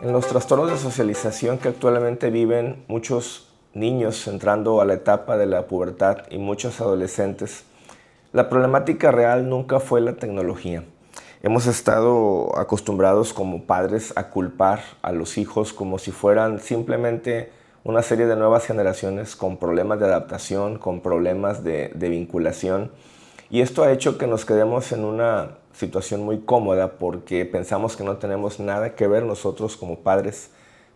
En los trastornos de socialización que actualmente viven muchos niños entrando a la etapa de la pubertad y muchos adolescentes, la problemática real nunca fue la tecnología. Hemos estado acostumbrados como padres a culpar a los hijos como si fueran simplemente una serie de nuevas generaciones con problemas de adaptación, con problemas de vinculación. Y esto ha hecho que nos quedemos en una situación muy cómoda porque pensamos que no tenemos nada que ver nosotros como padres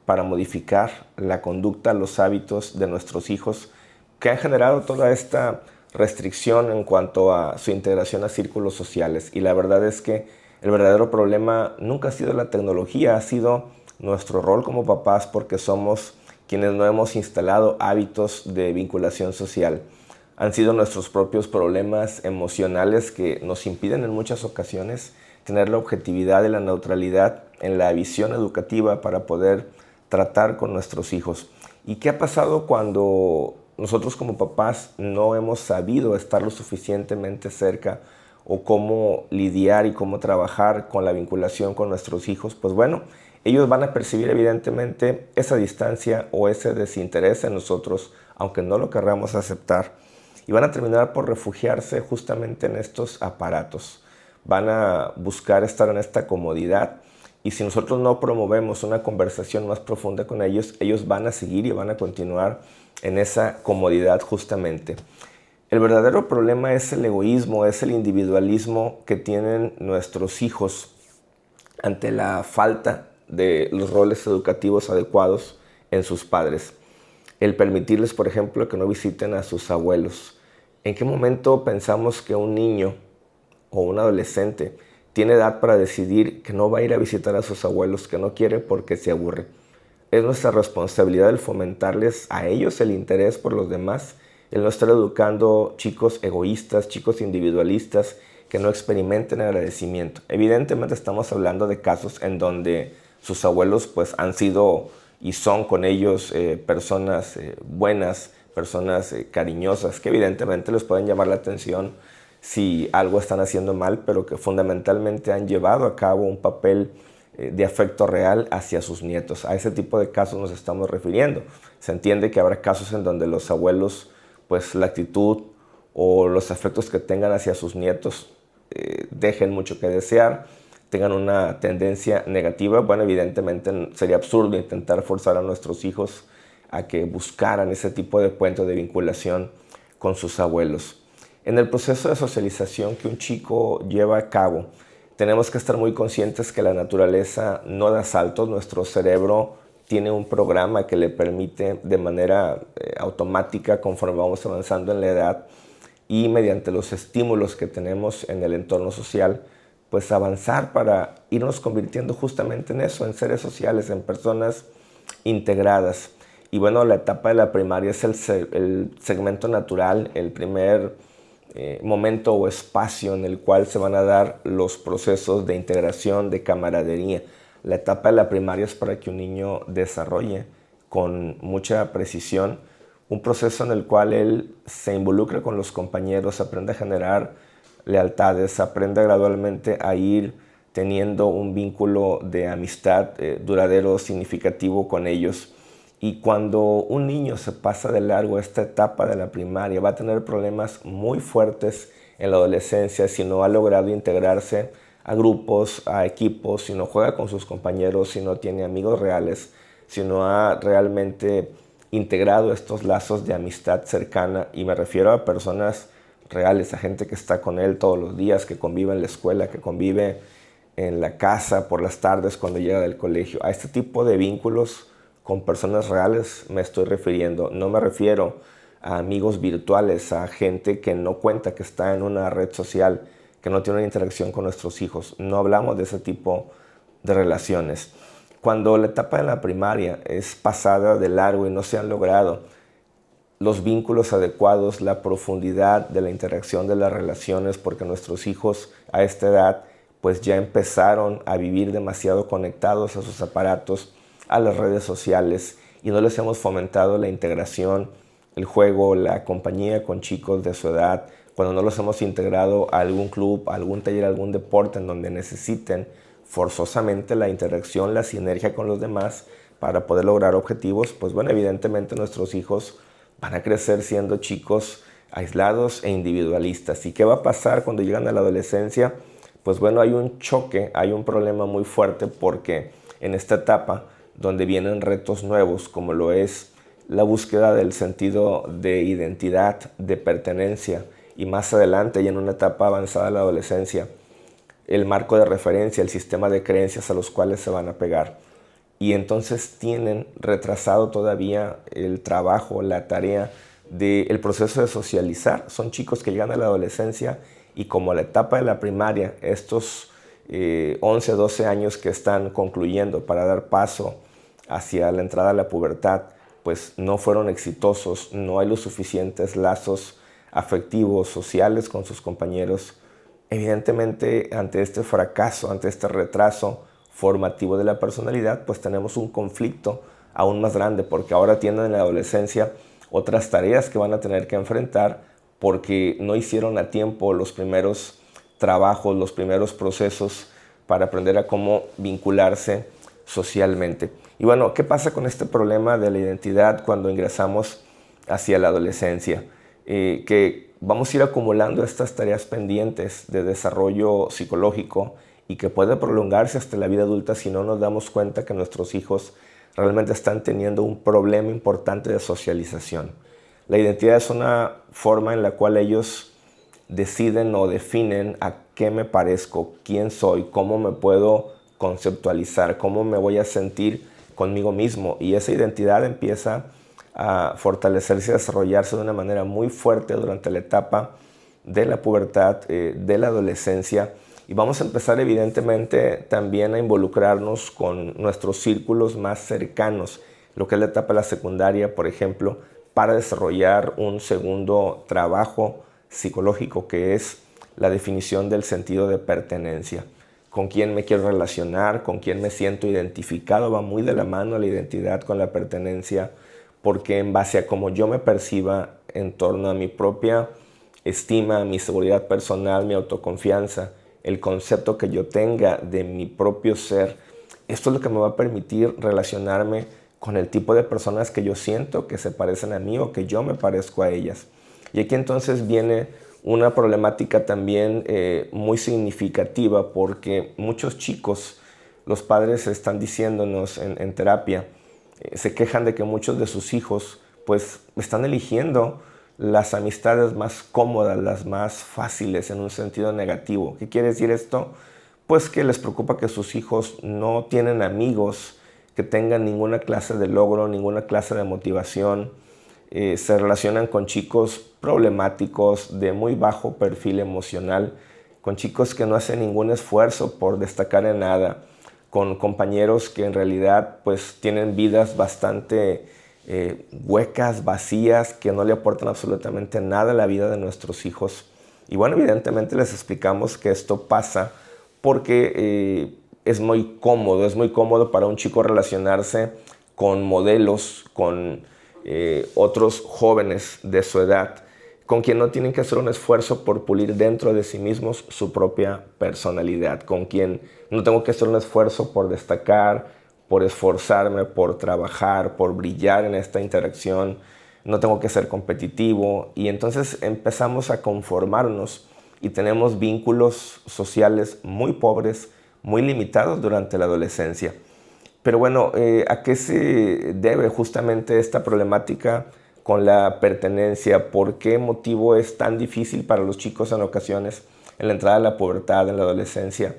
para modificar la conducta, los hábitos de nuestros hijos que han generado toda esta restricción en cuanto a su integración a círculos sociales. Y la verdad es que el verdadero problema nunca ha sido la tecnología, ha sido nuestro rol como papás porque somos quienes no hemos instalado hábitos de vinculación social. Han sido nuestros propios problemas emocionales que nos impiden en muchas ocasiones tener la objetividad y la neutralidad en la visión educativa para poder tratar con nuestros hijos. ¿Y qué ha pasado cuando nosotros como papás no hemos sabido estar lo suficientemente cerca o cómo lidiar y cómo trabajar con la vinculación con nuestros hijos? Pues bueno, ellos van a percibir evidentemente esa distancia o ese desinterés en nosotros, aunque no lo querramos aceptar, y van a terminar por refugiarse justamente en estos aparatos. Van a buscar estar en esta comodidad y si nosotros no promovemos una conversación más profunda con ellos, ellos van a seguir y van a continuar en esa comodidad justamente. El verdadero problema es el egoísmo, es el individualismo que tienen nuestros hijos ante la falta de los roles educativos adecuados en sus padres. El permitirles, por ejemplo, que no visiten a sus abuelos. ¿En qué momento pensamos que un niño o un adolescente tiene edad para decidir que no va a ir a visitar a sus abuelos, que no quiere porque se aburre? Es nuestra responsabilidad el fomentarles a ellos el interés por los demás, el no estar educando chicos egoístas, chicos individualistas que no experimenten agradecimiento. Evidentemente estamos hablando de casos en donde sus abuelos pues han sido y son con ellos personas buenas, personas cariñosas, que evidentemente les pueden llamar la atención si algo están haciendo mal, pero que fundamentalmente han llevado a cabo un papel de afecto real hacia sus nietos. A ese tipo de casos nos estamos refiriendo. Se entiende que habrá casos en donde los abuelos, pues la actitud o los afectos que tengan hacia sus nietos dejen mucho que desear, tengan una tendencia negativa. Bueno, evidentemente sería absurdo intentar forzar a nuestros hijos a que buscaran ese tipo de puente de vinculación con sus abuelos. En el proceso de socialización que un chico lleva a cabo, tenemos que estar muy conscientes que la naturaleza no da saltos. Nuestro cerebro tiene un programa que le permite de manera automática, conforme vamos avanzando en la edad y mediante los estímulos que tenemos en el entorno social, pues avanzar para irnos convirtiendo justamente en eso, en seres sociales, en personas integradas. Y bueno, la etapa de la primaria es el segmento natural, el primer momento o espacio en el cual se van a dar los procesos de integración, de camaradería. La etapa de la primaria es para que un niño desarrolle con mucha precisión un proceso en el cual él se involucra con los compañeros, aprende a generar lealtades, aprende gradualmente a ir teniendo un vínculo de amistad duradero, significativo con ellos. Y cuando un niño se pasa de largo esta etapa de la primaria, va a tener problemas muy fuertes en la adolescencia si no ha logrado integrarse a grupos, a equipos, si no juega con sus compañeros, si no tiene amigos reales, si no ha realmente integrado estos lazos de amistad cercana. Y me refiero a personas reales, a gente que está con él todos los días, que convive en la escuela, que convive en la casa por las tardes cuando llega del colegio. A este tipo de vínculos con personas reales me estoy refiriendo. No me refiero a amigos virtuales, a gente que no cuenta, que está en una red social, que no tiene una interacción con nuestros hijos. No hablamos de ese tipo de relaciones. Cuando la etapa de la primaria es pasada de largo y no se han logrado los vínculos adecuados, la profundidad de la interacción de las relaciones, porque nuestros hijos a esta edad pues ya empezaron a vivir demasiado conectados a sus aparatos, a las redes sociales, y no les hemos fomentado la integración, el juego, la compañía con chicos de su edad, cuando no los hemos integrado a algún club, a algún taller, a algún deporte en donde necesiten forzosamente la interacción, la sinergia con los demás para poder lograr objetivos, pues bueno, evidentemente nuestros hijos van a crecer siendo chicos aislados e individualistas. ¿Y qué va a pasar cuando llegan a la adolescencia? Pues bueno, hay un choque, hay un problema muy fuerte porque en esta etapa donde vienen retos nuevos, como lo es la búsqueda del sentido de identidad, de pertenencia, y más adelante y en una etapa avanzada de la adolescencia, el marco de referencia, el sistema de creencias a los cuales se van a pegar. Y entonces tienen retrasado todavía el trabajo, la tarea del proceso de socializar. Son chicos que llegan a la adolescencia y como la etapa de la primaria, estos 11, 12 años que están concluyendo para dar paso hacia la entrada a la pubertad, pues no fueron exitosos, no hay los suficientes lazos afectivos, sociales con sus compañeros. Evidentemente, ante este fracaso, ante este retraso formativo de la personalidad, pues tenemos un conflicto aún más grande, porque ahora tienen en la adolescencia otras tareas que van a tener que enfrentar porque no hicieron a tiempo los primeros trabajos, los primeros procesos para aprender a cómo vincularse socialmente. Y bueno, ¿qué pasa con este problema de la identidad cuando ingresamos hacia la adolescencia? Que vamos a ir acumulando estas tareas pendientes de desarrollo psicológico y que puede prolongarse hasta la vida adulta si no nos damos cuenta que nuestros hijos realmente están teniendo un problema importante de socialización. La identidad es una forma en la cual ellos deciden o definen a qué me parezco, quién soy, cómo me puedo conceptualizar, cómo me voy a sentir conmigo mismo. Y esa identidad empieza a fortalecerse y a desarrollarse de una manera muy fuerte durante la etapa de la pubertad, de la adolescencia. Y vamos a empezar evidentemente también a involucrarnos con nuestros círculos más cercanos, lo que es la etapa de la secundaria, por ejemplo, para desarrollar un segundo trabajo psicológico que es la definición del sentido de pertenencia. Con quién me quiero relacionar, con quién me siento identificado, va muy de la mano la identidad con la pertenencia, porque en base a cómo yo me perciba en torno a mi propia estima, mi seguridad personal, mi autoconfianza, el concepto que yo tenga de mi propio ser, esto es lo que me va a permitir relacionarme con el tipo de personas que yo siento que se parecen a mí o que yo me parezco a ellas. Y aquí entonces viene una problemática también muy significativa, porque muchos chicos, los padres están diciéndonos en terapia, se quejan de que muchos de sus hijos pues están eligiendo las amistades más cómodas, las más fáciles en un sentido negativo. ¿Qué quiere decir esto? Pues que les preocupa que sus hijos no tienen amigos que tengan ninguna clase de logro, ninguna clase de motivación. Se relacionan con chicos problemáticos de muy bajo perfil emocional, con chicos que no hacen ningún esfuerzo por destacar en nada, con compañeros que en realidad pues tienen vidas bastante huecas, vacías, que no le aportan absolutamente nada a la vida de nuestros hijos. Y bueno, evidentemente les explicamos que esto pasa porque es muy cómodo para un chico relacionarse con modelos, con otros jóvenes de su edad, con quien no tienen que hacer un esfuerzo por pulir dentro de sí mismos su propia personalidad, con quien no tengo que hacer un esfuerzo por destacar, por esforzarme, por trabajar, por brillar en esta interacción, no tengo que ser competitivo. Y entonces empezamos a conformarnos y tenemos vínculos sociales muy pobres, muy limitados durante la adolescencia. Pero bueno, ¿a qué se debe justamente esta problemática con la pertenencia? ¿Por qué motivo es tan difícil para los chicos en ocasiones, en la entrada a la pubertad, en la adolescencia,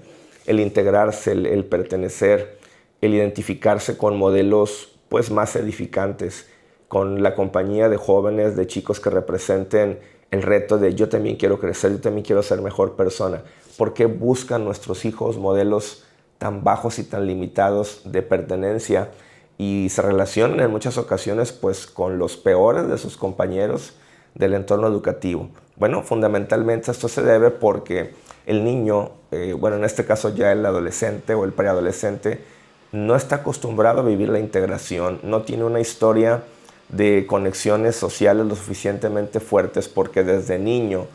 el integrarse, el pertenecer, el identificarse con modelos pues más edificantes, con la compañía de jóvenes, de chicos que representen el reto de yo también quiero crecer, yo también quiero ser mejor persona? ¿Por qué buscan nuestros hijos modelos tan bajos y tan limitados de pertenencia y se relacionan en muchas ocasiones pues con los peores de sus compañeros del entorno educativo? Bueno, fundamentalmente esto se debe porque el niño, bueno, en este caso ya el adolescente o el preadolescente, no está acostumbrado a vivir la integración, no tiene una historia de conexiones sociales lo suficientemente fuertes porque desde niño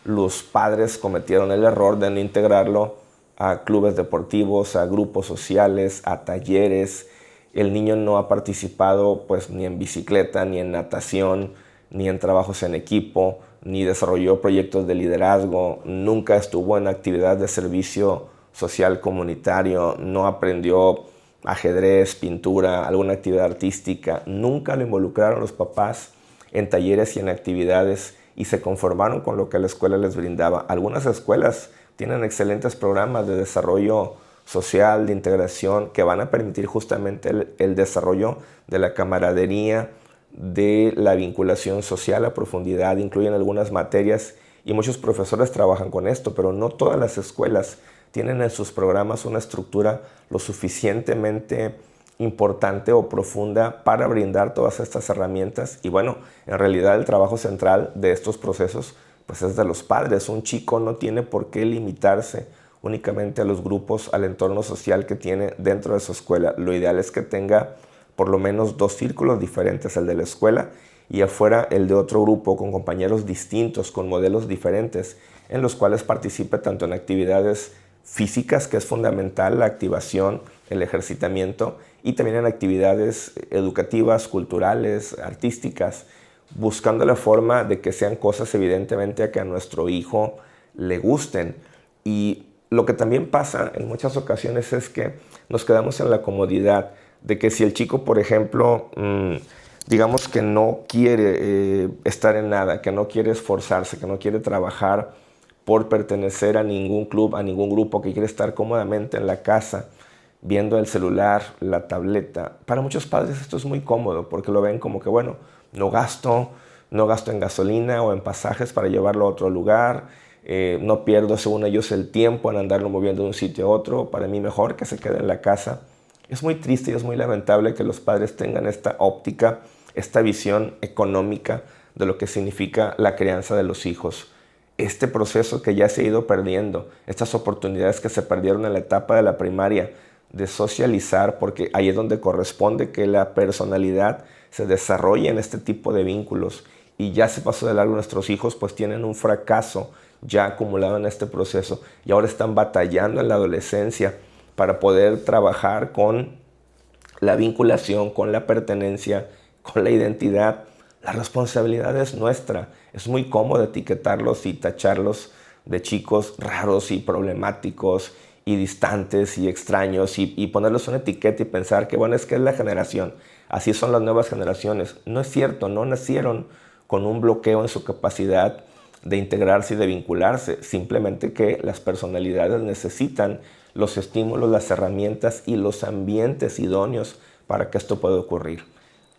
los padres cometieron el error de no integrarlo a clubes deportivos, a grupos sociales, a talleres. El niño no ha participado pues ni en bicicleta, ni en natación, ni en trabajos en equipo, ni desarrolló proyectos de liderazgo, nunca estuvo en actividad de servicio social comunitario, no aprendió ajedrez, pintura, alguna actividad artística, nunca lo involucraron los papás en talleres y en actividades y se conformaron con lo que la escuela les brindaba. Algunas escuelas tienen excelentes programas de desarrollo social, de integración, que van a permitir justamente el desarrollo de la camaradería, de la vinculación social a profundidad, incluyen algunas materias y muchos profesores trabajan con esto, pero no todas las escuelas tienen en sus programas una estructura lo suficientemente importante o profunda para brindar todas estas herramientas. Y bueno, en realidad el trabajo central de estos procesos pues es de los padres. Un chico no tiene por qué limitarse únicamente a los grupos, al entorno social que tiene dentro de su escuela. Lo ideal es que tenga por lo menos 2 círculos diferentes, el de la escuela y afuera el de otro grupo con compañeros distintos, con modelos diferentes, en los cuales participe tanto en actividades físicas, que es fundamental, la activación, el ejercitamiento, y también en actividades educativas, culturales, artísticas, buscando la forma de que sean cosas evidentemente a que a nuestro hijo le gusten. Y lo que también pasa en muchas ocasiones es que nos quedamos en la comodidad de que si el chico, por ejemplo, digamos que no quiere estar en nada, que no quiere esforzarse, que no quiere trabajar por pertenecer a ningún club, a ningún grupo, que quiere estar cómodamente en la casa, viendo el celular, la tableta. Para muchos padres esto es muy cómodo porque lo ven como que, bueno, no gasto en gasolina o en pasajes para llevarlo a otro lugar, no pierdo, según ellos, el tiempo en andarlo moviendo de un sitio a otro. Para mí mejor que se quede en la casa. Es muy triste y es muy lamentable que los padres tengan esta óptica, esta visión económica de lo que significa la crianza de los hijos. Este proceso que ya se ha ido perdiendo, estas oportunidades que se perdieron en la etapa de la primaria, de socializar, porque ahí es donde corresponde que la personalidad se desarrolle en este tipo de vínculos, y ya se pasó de largo. Nuestros hijos pues tienen un fracaso ya acumulado en este proceso y ahora están batallando en la adolescencia para poder trabajar con la vinculación, con la pertenencia, con la identidad. La responsabilidad es nuestra. Es muy cómodo etiquetarlos y tacharlos de chicos raros y problemáticos y distantes y extraños y ponerles una etiqueta y pensar que bueno, es que es la generación. Así son las nuevas generaciones. No es cierto, no nacieron con un bloqueo en su capacidad de integrarse y de vincularse. Simplemente que las personalidades necesitan los estímulos, las herramientas y los ambientes idóneos para que esto pueda ocurrir.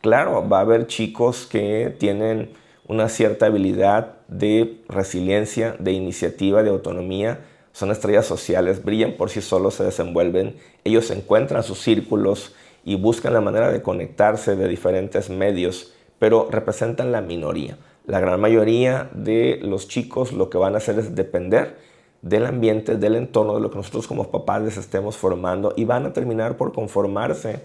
Claro, va a haber chicos que tienen una cierta habilidad de resiliencia, de iniciativa, de autonomía, son estrellas sociales, brillan por sí solos, se desenvuelven, ellos encuentran sus círculos y buscan la manera de conectarse de diferentes medios, pero representan la minoría. La gran mayoría de los chicos lo que van a hacer es depender del ambiente, del entorno, de lo que nosotros como papás les estemos formando, y van a terminar por conformarse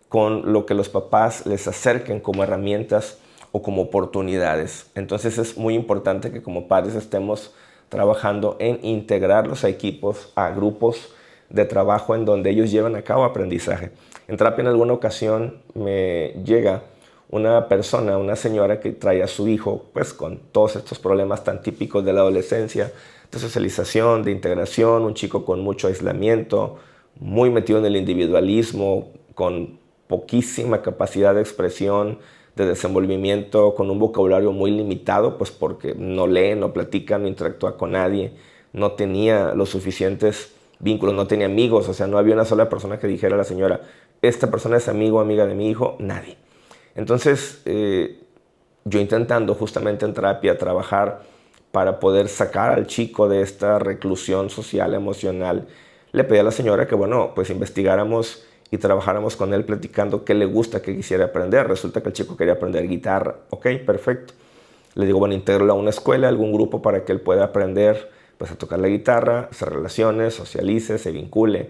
con lo que los papás les acerquen como herramientas o como oportunidades. Entonces es muy importante que como padres estemos trabajando en integrarlos a equipos, a grupos de trabajo en donde ellos llevan a cabo aprendizaje. En terapia en alguna ocasión me llega una persona, una señora que trae a su hijo pues con todos estos problemas tan típicos de la adolescencia, de socialización, de integración, un chico con mucho aislamiento, muy metido en el individualismo, con poquísima capacidad de expresión, de desenvolvimiento, con un vocabulario muy limitado, pues porque no lee, no platica, no interactúa con nadie, no tenía los suficientes vínculos, no tenía amigos, o sea, no había una sola persona que dijera a la señora, esta persona es amigo o amiga de mi hijo, nadie. Entonces, yo intentando justamente en terapia trabajar para poder sacar al chico de esta reclusión social, emocional, le pedí a la señora que, bueno, pues investigáramos y trabajáramos con él platicando qué le gusta, qué quisiera aprender. Resulta que el chico quería aprender guitarra. Ok, perfecto. Le digo, bueno, intégralo a una escuela, algún grupo para que él pueda aprender pues, a tocar la guitarra, hacer relaciones, socialice, se vincule.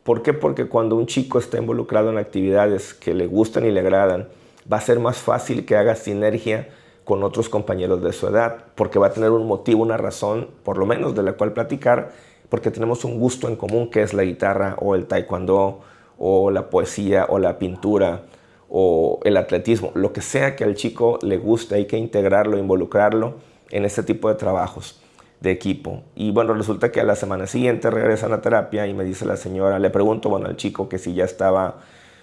¿Por qué? Porque cuando un chico está involucrado en actividades que le gustan y le agradan, va a ser más fácil que haga sinergia con otros compañeros de su edad, porque va a tener un motivo, una razón, por lo menos de la cual platicar, porque tenemos un gusto en común que es la guitarra o el taekwondo o la poesía o la pintura o el atletismo, lo que sea que al chico le guste, hay que integrarlo, involucrarlo en este tipo de trabajos de equipo. Y bueno, resulta que a la semana siguiente regresan a terapia y me dice la señora, le pregunto, bueno, al chico que si ya estaba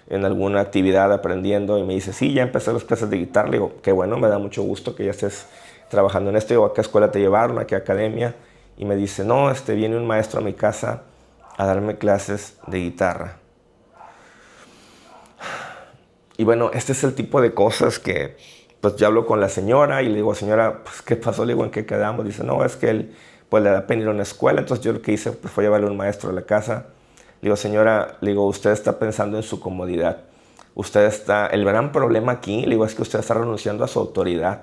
en alguna actividad aprendiendo, y me dice, sí, ya empecé las clases de guitarra. Le digo, qué bueno, me da mucho gusto que ya estés trabajando en esto. Digo, ¿a qué escuela te llevaron? ¿A qué academia? Y me dice, no, viene un maestro a mi casa a darme clases de guitarra. Y bueno, este es el tipo de cosas que pues yo hablo con la señora y le digo, señora, pues ¿qué pasó? Le digo, ¿en qué quedamos? Dice, no, es que él pues le da pena ir a una escuela. Entonces yo lo que hice pues, fue llevarle un maestro a la casa. Le digo, señora, le digo, usted está pensando en su comodidad. El gran problema aquí, le digo, es que usted está renunciando a su autoridad.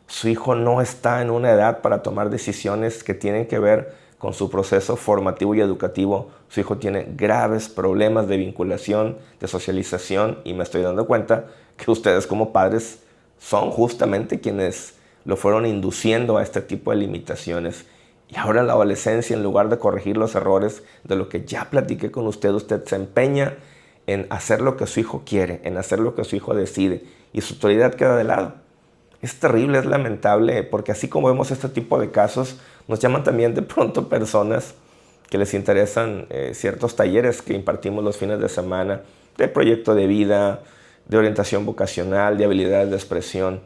Su hijo no está en una edad para tomar decisiones que tienen que ver con su proceso formativo y educativo. Su hijo tiene graves problemas de vinculación, de socialización, y me estoy dando cuenta que ustedes como padres son justamente quienes lo fueron induciendo a este tipo de limitaciones. Y ahora en la adolescencia, en lugar de corregir los errores de lo que ya platiqué con usted, usted se empeña en hacer lo que su hijo quiere, en hacer lo que su hijo decide, y su autoridad queda de lado. Es terrible, es lamentable, porque así como vemos este tipo de casos, nos llaman también de pronto personas que les interesan ciertos talleres que impartimos los fines de semana, de proyecto de vida, de orientación vocacional, de habilidades de expresión.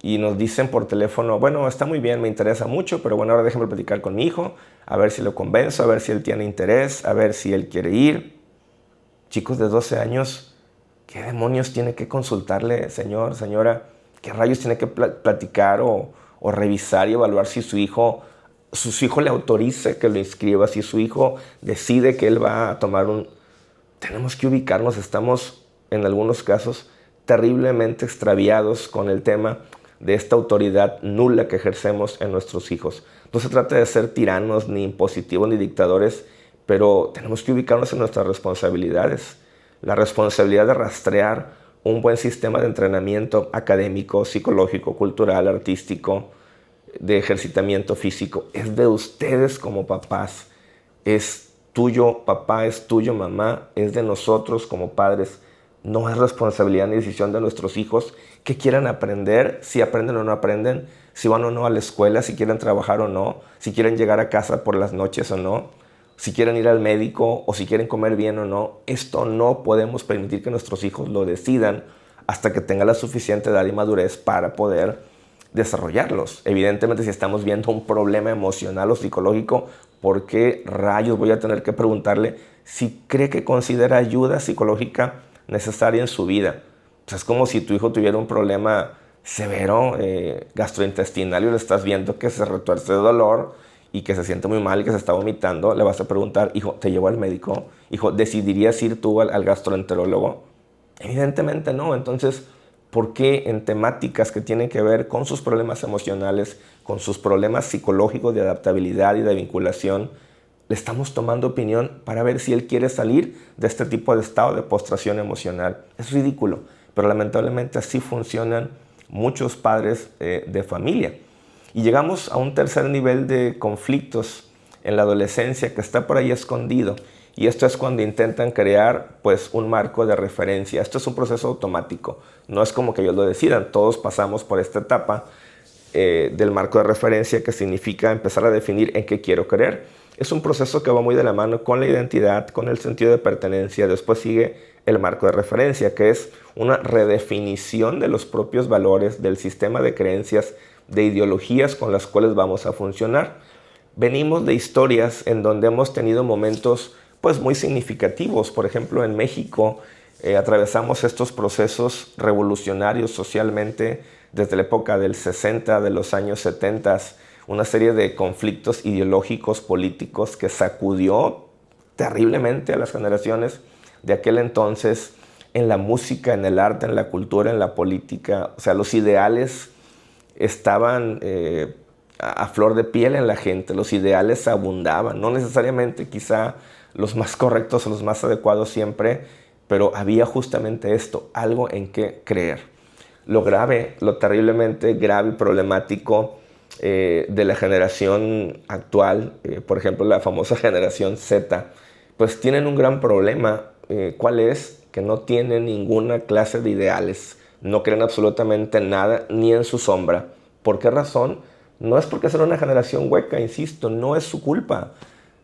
Y nos dicen por teléfono, bueno, está muy bien, me interesa mucho, pero bueno, ahora déjame platicar con mi hijo, a ver si lo convenzo, a ver si él tiene interés, a ver si él quiere ir. Chicos de 12 años, ¿qué demonios tiene que consultarle, señor, señora? ¿Qué rayos tiene que platicar o revisar y evaluar si su hijo le autorice que lo inscriba, si su hijo decide que él va a tomar un... Tenemos que ubicarnos, estamos en algunos casos terriblemente extraviados con el tema de esta autoridad nula que ejercemos en nuestros hijos. No se trata de ser tiranos, ni impositivos, ni dictadores, pero tenemos que ubicarnos en nuestras responsabilidades. La responsabilidad de rastrear un buen sistema de entrenamiento académico, psicológico, cultural, artístico, de ejercitamiento físico, es de ustedes como papás. Es tuyo, papá, es tuyo, mamá, es de nosotros como padres. No es responsabilidad ni decisión de nuestros hijos que quieran aprender, si aprenden o no aprenden, si van o no a la escuela, si quieren trabajar o no, si quieren llegar a casa por las noches o no, si quieren ir al médico o si quieren comer bien o no. Esto no podemos permitir que nuestros hijos lo decidan hasta que tengan la suficiente edad y madurez para poder desarrollarlos. Evidentemente, si estamos viendo un problema emocional o psicológico, ¿por qué rayos voy a tener que preguntarle si cree que considera ayuda psicológica necesaria en su vida? Pues es como si tu hijo tuviera un problema severo gastrointestinal y le estás viendo que se retuerce de dolor y que se siente muy mal y que se está vomitando. Le vas a preguntar, hijo, ¿te llevo al médico? Hijo, ¿decidirías ir tú al gastroenterólogo? Evidentemente no. Entonces, ¿por qué en temáticas que tienen que ver con sus problemas emocionales, con sus problemas psicológicos de adaptabilidad y de vinculación, le estamos tomando opinión para ver si él quiere salir de este tipo de estado de postración emocional? Es ridículo, pero lamentablemente así funcionan muchos padres de familia. Y llegamos a un tercer nivel de conflictos en la adolescencia que está por ahí escondido. Y esto es cuando intentan crear pues, un marco de referencia. Esto es un proceso automático. No es como que ellos lo decidan. Todos pasamos por esta etapa del marco de referencia, que significa empezar a definir en qué quiero creer. Es un proceso que va muy de la mano con la identidad, con el sentido de pertenencia. Después sigue el marco de referencia, que es una redefinición de los propios valores, del sistema de creencias, de ideologías con las cuales vamos a funcionar. Venimos de historias en donde hemos tenido momentos pues muy significativos. Por ejemplo, en México atravesamos estos procesos revolucionarios socialmente desde la época del 60, de los años 70, una serie de conflictos ideológicos, políticos que sacudió terriblemente a las generaciones de aquel entonces en la música, en el arte, en la cultura, en la política. O sea, los ideales estaban a flor de piel en la gente, los ideales abundaban, no necesariamente quizá los más correctos o los más adecuados siempre, pero había justamente esto, algo en qué creer. Lo grave, lo terriblemente grave y problemático de la generación actual, por ejemplo la famosa generación Z, pues tienen un gran problema. ¿Cuál es? Que no tienen ninguna clase de ideales, no creen absolutamente nada ni en su sombra. ¿Por qué razón? No es porque sea una generación hueca, insisto, no es su culpa.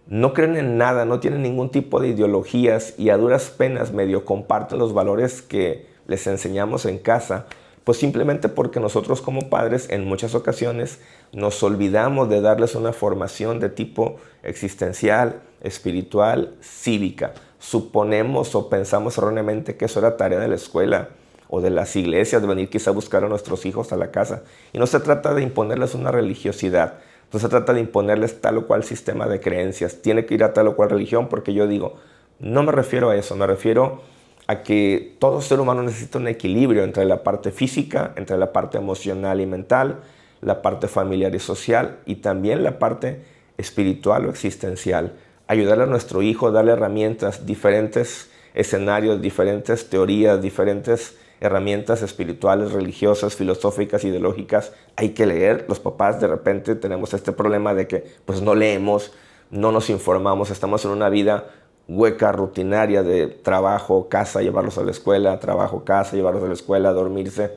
No creen en nada, no tienen ningún tipo de ideologías y a duras penas medio comparten los valores que les enseñamos en casa, pues simplemente porque nosotros como padres en muchas ocasiones nos olvidamos de darles una formación de tipo existencial, espiritual, cívica. Suponemos o pensamos erróneamente que eso era tarea de la escuela o de las iglesias, de venir quizá a buscar a nuestros hijos a la casa. Y no se trata de imponerles una religiosidad, no se trata de imponerles tal o cual sistema de creencias, tiene que ir a tal o cual religión, porque yo digo, no me refiero a eso, me refiero a que todo ser humano necesita un equilibrio entre la parte física, entre la parte emocional y mental, la parte familiar y social y también la parte espiritual o existencial. Ayudarle a nuestro hijo, darle herramientas, diferentes escenarios, diferentes teorías, diferentes herramientas espirituales, religiosas, filosóficas, ideológicas. Hay que leer. Los papás de repente tenemos este problema de que pues no leemos, no nos informamos, estamos en una vida hueca, rutinaria de trabajo, casa, llevarlos a la escuela, trabajo, casa, llevarlos a la escuela, dormirse.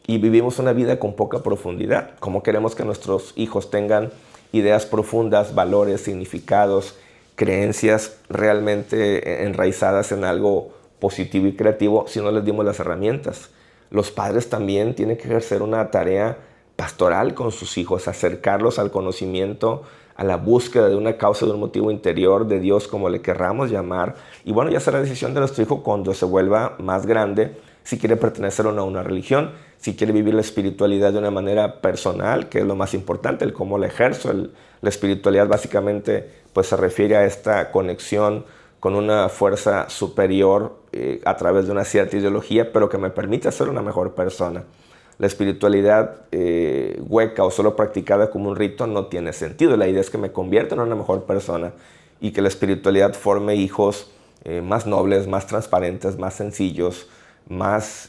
Y vivimos una vida con poca profundidad. ¿Cómo queremos que nuestros hijos tengan ideas profundas, valores, significados, creencias realmente enraizadas en algo positivo y creativo si no les dimos las herramientas? Los padres también tienen que ejercer una tarea pastoral con sus hijos, acercarlos al conocimiento, a la búsqueda de una causa, de un motivo interior, de Dios, como le querramos llamar. Y bueno, ya será decisión de nuestro hijo cuando se vuelva más grande, si quiere pertenecer o no a una religión, si quiere vivir la espiritualidad de una manera personal, que es lo más importante, el cómo la ejerzo. La espiritualidad básicamente pues se refiere a esta conexión con una fuerza superior a través de una cierta ideología, pero que me permite ser una mejor persona. La espiritualidad hueca o solo practicada como un rito no tiene sentido. La idea es que me convierta en una mejor persona y que la espiritualidad forme hijos más nobles, más transparentes, más sencillos, más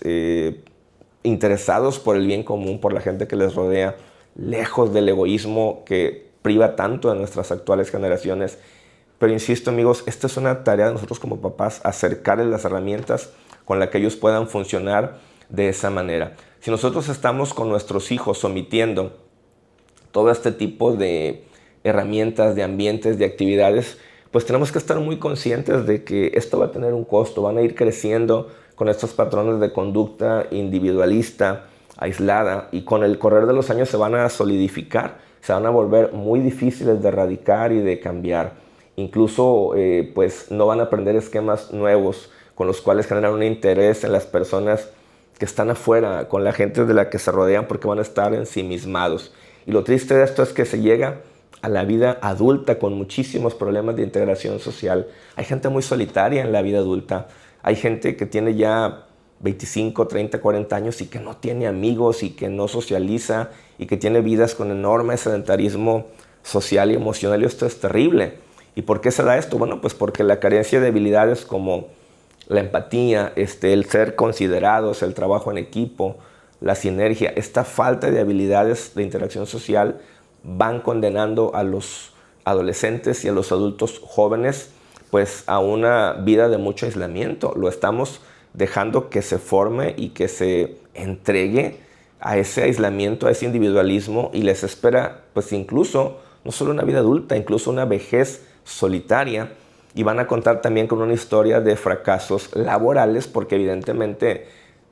interesados por el bien común, por la gente que les rodea, lejos del egoísmo que priva tanto de nuestras actuales generaciones. Pero insisto, amigos, esta es una tarea de nosotros como papás, acercarles las herramientas con las que ellos puedan funcionar de esa manera. Si nosotros estamos con nuestros hijos omitiendo todo este tipo de herramientas, de ambientes, de actividades, pues tenemos que estar muy conscientes de que esto va a tener un costo, van a ir creciendo con estos patrones de conducta individualista, aislada, y con el correr de los años se van a solidificar, se van a volver muy difíciles de erradicar y de cambiar. Incluso pues no van a aprender esquemas nuevos con los cuales generar un interés en las personas que están afuera, con la gente de la que se rodean, porque van a estar ensimismados. Y lo triste de esto es que se llega a la vida adulta con muchísimos problemas de integración social. Hay gente muy solitaria en la vida adulta. Hay gente que tiene ya 25, 30, 40 años y que no tiene amigos y que no socializa y que tiene vidas con enorme sedentarismo social y emocional. Y esto es terrible. ¿Y por qué se da esto? Bueno, pues porque la carencia de habilidades como la empatía, el ser considerados, el trabajo en equipo, la sinergia, esta falta de habilidades de interacción social van condenando a los adolescentes y a los adultos jóvenes pues a una vida de mucho aislamiento. Lo estamos dejando que se forme y que se entregue a ese aislamiento, a ese individualismo, y les espera pues incluso no solo una vida adulta, incluso una vejez solitaria. Y van a contar también con una historia de fracasos laborales, porque evidentemente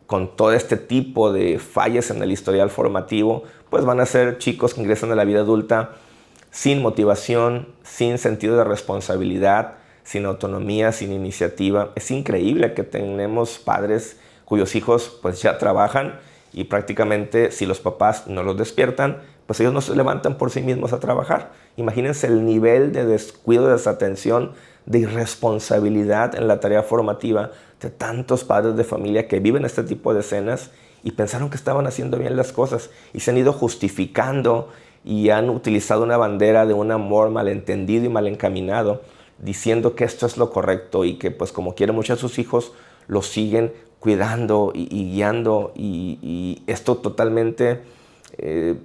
con todo este tipo de fallas en el historial formativo, pues van a ser chicos que ingresan a la vida adulta sin motivación, sin sentido de responsabilidad, sin autonomía, sin iniciativa. Es increíble que tenemos padres cuyos hijos pues ya trabajan y prácticamente si los papás no los despiertan, pues ellos no se levantan por sí mismos a trabajar. Imagínense el nivel de descuido, de desatención, de irresponsabilidad en la tarea formativa de tantos padres de familia que viven este tipo de escenas y pensaron que estaban haciendo bien las cosas y se han ido justificando y han utilizado una bandera de un amor malentendido y mal encaminado, diciendo que esto es lo correcto y que pues como quieren mucho a sus hijos, los siguen cuidando y guiando, y esto totalmente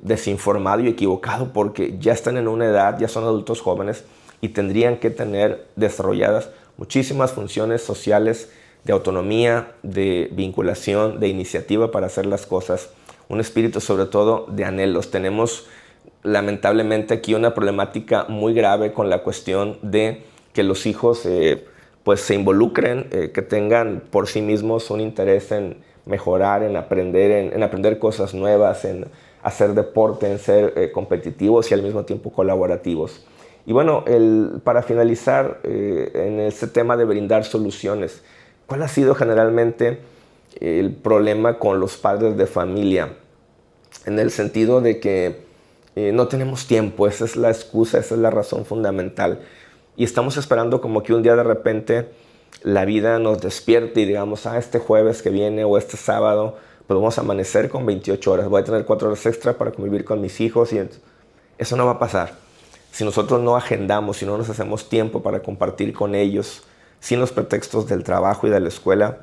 desinformado y equivocado, porque ya están en una edad, ya son adultos jóvenes y tendrían que tener desarrolladas muchísimas funciones sociales de autonomía, de vinculación, de iniciativa para hacer las cosas, un espíritu sobre todo de anhelos. Tenemos lamentablemente aquí una problemática muy grave con la cuestión de que los hijos pues se involucren, que tengan por sí mismos un interés en mejorar, en aprender cosas nuevas, en hacer deporte, en ser competitivos y al mismo tiempo colaborativos. Y bueno, para finalizar en este tema de brindar soluciones, ¿cuál ha sido generalmente el problema con los padres de familia? En el sentido de que no tenemos tiempo, esa es la excusa, esa es la razón fundamental. Y estamos esperando como que un día de repente la vida nos despierte y digamos, este jueves que viene o este sábado, pues vamos a amanecer con 28 horas, voy a tener 4 horas extra para convivir con mis hijos, y eso no va a pasar. Si nosotros no agendamos, si no nos hacemos tiempo para compartir con ellos, sin los pretextos del trabajo y de la escuela,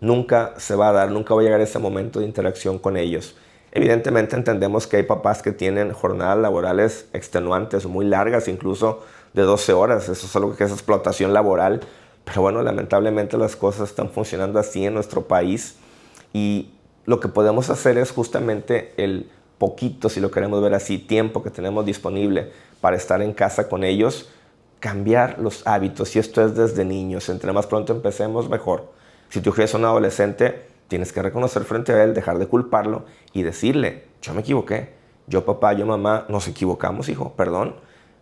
nunca se va a dar, nunca va a llegar ese momento de interacción con ellos. Evidentemente entendemos que hay papás que tienen jornadas laborales extenuantes, muy largas, incluso de 12 horas. Eso es algo que es explotación laboral. Pero bueno, lamentablemente las cosas están funcionando así en nuestro país. Y lo que podemos hacer es justamente el poquito, si lo queremos ver así, tiempo que tenemos disponible para estar en casa con ellos, cambiar los hábitos. Y esto es desde niños. Entre más pronto empecemos, mejor. Si tu hijo es un adolescente, tienes que reconocer frente a él, dejar de culparlo y decirle, yo me equivoqué, yo papá, yo mamá, nos equivocamos, hijo, perdón.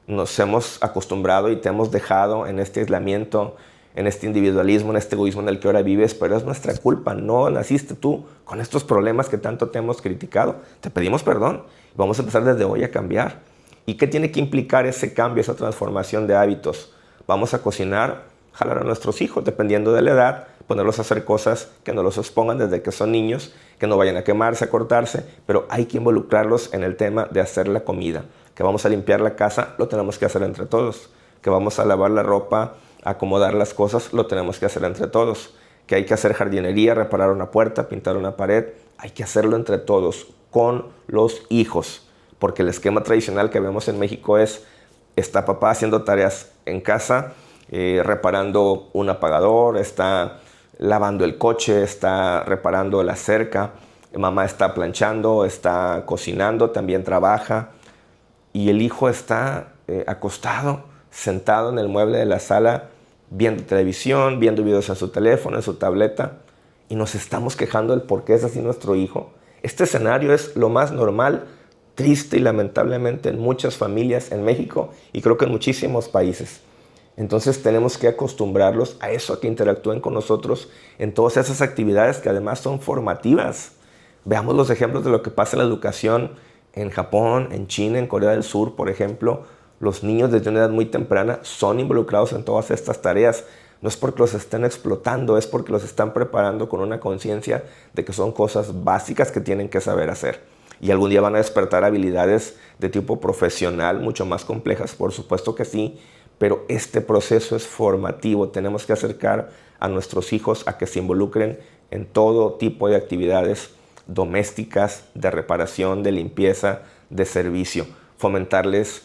Nos hemos acostumbrado y te hemos dejado en este aislamiento, en este individualismo, en este egoísmo en el que ahora vives, pero es nuestra culpa, no naciste tú con estos problemas que tanto te hemos criticado. Te pedimos perdón, vamos a empezar desde hoy a cambiar. ¿Y qué tiene que implicar ese cambio, esa transformación de hábitos? Vamos a cocinar, jalar a nuestros hijos, dependiendo de la edad, ponerlos a hacer cosas que no los expongan desde que son niños, que no vayan a quemarse, a cortarse, pero hay que involucrarlos en el tema de hacer la comida. Que vamos a limpiar la casa, lo tenemos que hacer entre todos. Que vamos a lavar la ropa, acomodar las cosas, lo tenemos que hacer entre todos. Que hay que hacer jardinería, reparar una puerta, pintar una pared, hay que hacerlo entre todos, con los hijos. Porque el esquema tradicional que vemos en México es, está papá haciendo tareas en casa, reparando un apagador, está lavando el coche, está reparando la cerca, mamá está planchando, está cocinando, también trabaja, y el hijo está acostado, sentado en el mueble de la sala, viendo televisión, viendo videos en su teléfono, en su tableta, y nos estamos quejando del por qué es así nuestro hijo. Este escenario es lo más normal, triste y lamentablemente en muchas familias en México y creo que en muchísimos países. Entonces tenemos que acostumbrarlos a eso, a que interactúen con nosotros en todas esas actividades que además son formativas. Veamos los ejemplos de lo que pasa en la educación en Japón, en China, en Corea del Sur, por ejemplo. Los niños desde una edad muy temprana son involucrados en todas estas tareas. No es porque los estén explotando, es porque los están preparando con una conciencia de que son cosas básicas que tienen que saber hacer. Y algún día van a despertar habilidades de tipo profesional, mucho más complejas, por supuesto que sí, pero este proceso es formativo. Tenemos que acercar a nuestros hijos a que se involucren en todo tipo de actividades domésticas, de reparación, de limpieza, de servicio. Fomentarles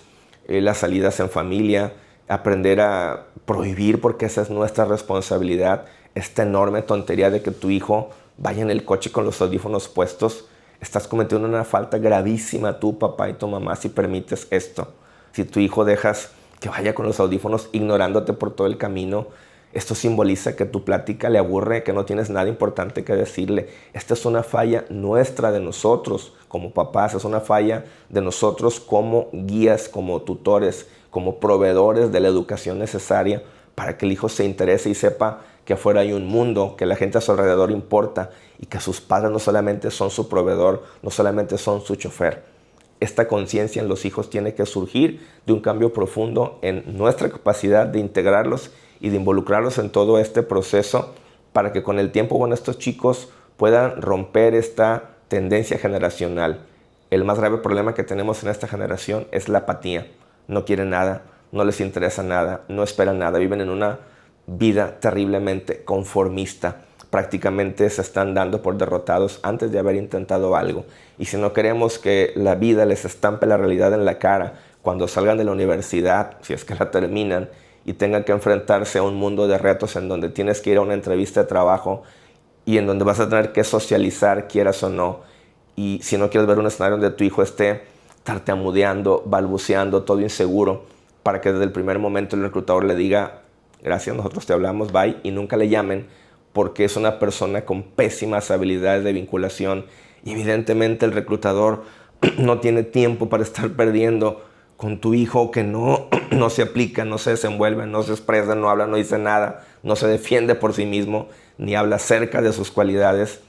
las salidas en familia, aprender a prohibir, porque esa es nuestra responsabilidad. Esta enorme tontería de que tu hijo vaya en el coche con los audífonos puestos, estás cometiendo una falta gravísima tú, papá y tu mamá, si permites esto. Si tu hijo dejas que vaya con los audífonos ignorándote por todo el camino, esto simboliza que tu plática le aburre, que no tienes nada importante que decirle. Esta es una falla nuestra, de nosotros como papás, es una falla de nosotros como guías, como tutores, como proveedores de la educación necesaria para que el hijo se interese y sepa que afuera hay un mundo, que la gente a su alrededor importa y que sus padres no solamente son su proveedor, no solamente son su chofer. Esta conciencia en los hijos tiene que surgir de un cambio profundo en nuestra capacidad de integrarlos y de involucrarlos en todo este proceso para que con el tiempo, bueno, estos chicos puedan romper esta tendencia generacional. El más grave problema que tenemos en esta generación es la apatía. No quieren nada, no les interesa nada, no esperan nada, viven en una vida terriblemente conformista. prácticamente se están dando por derrotados antes de haber intentado algo. Y si no queremos que la vida les estampe la realidad en la cara cuando salgan de la universidad, si es que la terminan, y tengan que enfrentarse a un mundo de retos en donde tienes que ir a una entrevista de trabajo y en donde vas a tener que socializar, quieras o no, y si no quieres ver un escenario donde tu hijo esté tartamudeando, balbuceando, todo inseguro, para que desde el primer momento el reclutador le diga: gracias, nosotros te hablamos, bye, y nunca le llamen, porque es una persona con pésimas habilidades de vinculación y evidentemente el reclutador no tiene tiempo para estar perdiendo con tu hijo que no se aplica, no se desenvuelve, no se expresa, no habla, no dice nada, no se defiende por sí mismo, ni habla acerca de sus cualidades.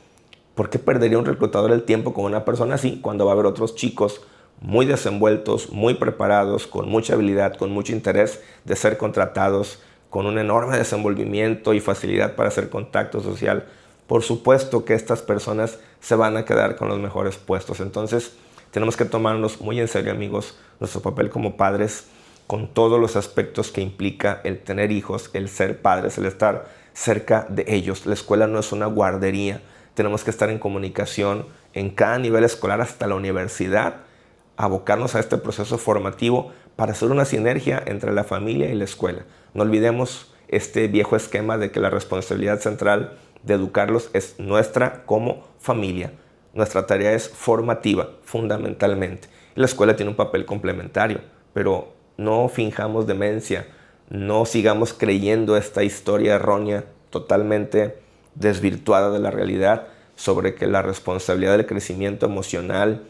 ¿Por qué perdería un reclutador el tiempo con una persona así cuando va a haber otros chicos muy desenvueltos, muy preparados, con mucha habilidad, con mucho interés de ser contratados, con un enorme desenvolvimiento y facilidad para hacer contacto social? Por supuesto que estas personas se van a quedar con los mejores puestos. Entonces, tenemos que tomarnos muy en serio, amigos, nuestro papel como padres, con todos los aspectos que implica el tener hijos, el ser padres, el estar cerca de ellos. La escuela no es una guardería. Tenemos que estar en comunicación en cada nivel escolar hasta la universidad, abocarnos a este proceso formativo para hacer una sinergia entre la familia y la escuela. No olvidemos este viejo esquema de que la responsabilidad central de educarlos es nuestra como familia. Nuestra tarea es formativa, fundamentalmente. La escuela tiene un papel complementario, pero no finjamos demencia, no sigamos creyendo esta historia errónea, totalmente desvirtuada de la realidad, sobre que la responsabilidad del crecimiento emocional,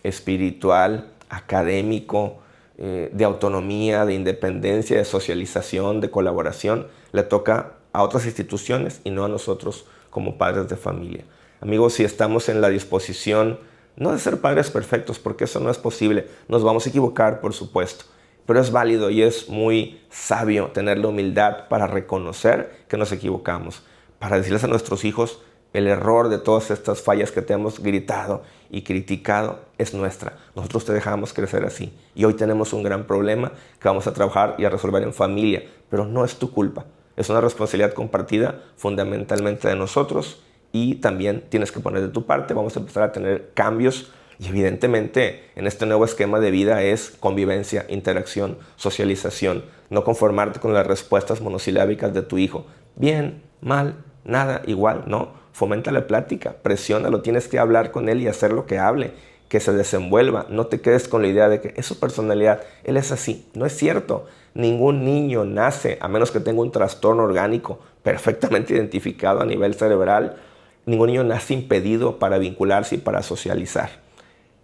espiritual, académico, de autonomía, de independencia, de socialización, de colaboración, le toca a otras instituciones y no a nosotros como padres de familia. Amigos, si estamos en la disposición, no de ser padres perfectos, porque eso no es posible, nos vamos a equivocar, por supuesto, pero es válido y es muy sabio tener la humildad para reconocer que nos equivocamos, para decirles a nuestros hijos: el error de todas estas fallas que te hemos gritado y criticado es nuestra. Nosotros te dejamos crecer así. Y hoy tenemos un gran problema que vamos a trabajar y a resolver en familia. Pero no es tu culpa. Es una responsabilidad compartida fundamentalmente de nosotros. Y también tienes que poner de tu parte. Vamos a empezar a tener cambios. Y evidentemente en este nuevo esquema de vida es convivencia, interacción, socialización. No conformarte con las respuestas monosilábicas de tu hijo. Bien, mal, nada, igual, no. Fomenta la plática, presiónalo, tienes que hablar con él y hacer lo que hable, que se desenvuelva. No te quedes con la idea de que es su personalidad, él es así. No es cierto. Ningún niño nace, a menos que tenga un trastorno orgánico perfectamente identificado a nivel cerebral, ningún niño nace impedido para vincularse y para socializar.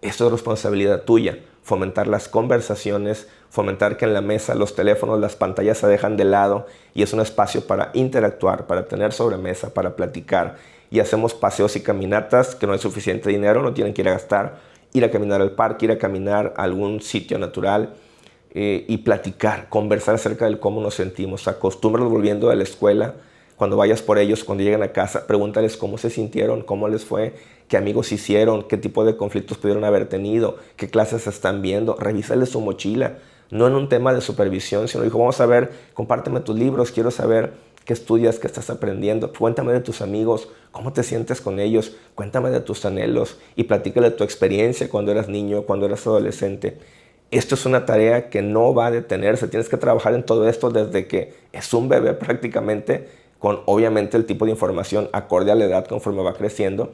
Esto es responsabilidad tuya. Fomentar las conversaciones, fomentar que en la mesa los teléfonos, las pantallas se dejan de lado y es un espacio para interactuar, para tener sobremesa, para platicar. Y hacemos paseos y caminatas que no hay suficiente dinero, no tienen que ir a gastar, ir a caminar al parque, ir a caminar a algún sitio natural y platicar, conversar acerca de cómo nos sentimos. Acostúmbralos volviendo de la escuela. Cuando vayas por ellos, cuando lleguen a casa, pregúntales cómo se sintieron, cómo les fue, qué amigos hicieron, qué tipo de conflictos pudieron haber tenido, qué clases están viendo. Revísales su mochila, no en un tema de supervisión, sino dijo: vamos a ver, compárteme tus libros, quiero saber qué estudias, qué estás aprendiendo, cuéntame de tus amigos, cómo te sientes con ellos, cuéntame de tus anhelos y platícale tu experiencia cuando eras niño, cuando eras adolescente. Esto es una tarea que no va a detenerse, tienes que trabajar en todo esto desde que es un bebé prácticamente, con obviamente el tipo de información acorde a la edad conforme va creciendo,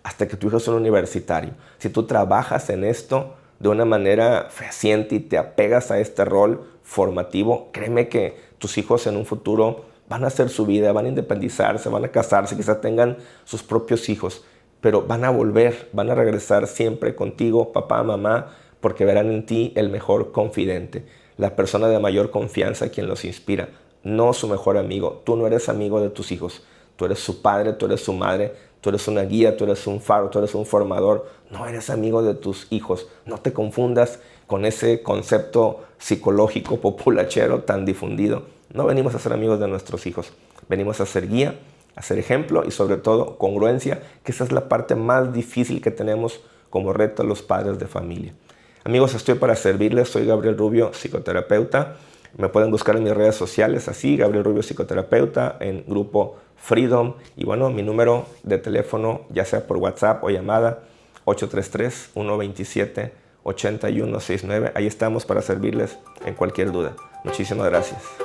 hasta que tu hijo es un universitario. Si tú trabajas en esto de una manera fehaciente y te apegas a este rol formativo, créeme que tus hijos en un futuro van a hacer su vida, van a independizarse, van a casarse, quizás tengan sus propios hijos, pero van a volver, van a regresar siempre contigo, papá, mamá, porque verán en ti el mejor confidente, la persona de mayor confianza quien los inspira, no su mejor amigo. Tú no eres amigo de tus hijos, tú eres su padre, tú eres su madre, tú eres una guía, tú eres un faro, tú eres un formador. No eres amigo de tus hijos. No te confundas con ese concepto psicológico populachero tan difundido. No venimos a ser amigos de nuestros hijos, venimos a ser guía, a ser ejemplo y sobre todo congruencia, que esa es la parte más difícil que tenemos como reto los padres de familia. Amigos, estoy para servirles, soy Gabriel Rubio, psicoterapeuta. Me pueden buscar en mis redes sociales así, Gabriel Rubio Psicoterapeuta, en grupo Freedom. Y bueno, mi número de teléfono, ya sea por WhatsApp o llamada, 833-127-8169. Ahí estamos para servirles en cualquier duda. Muchísimas gracias.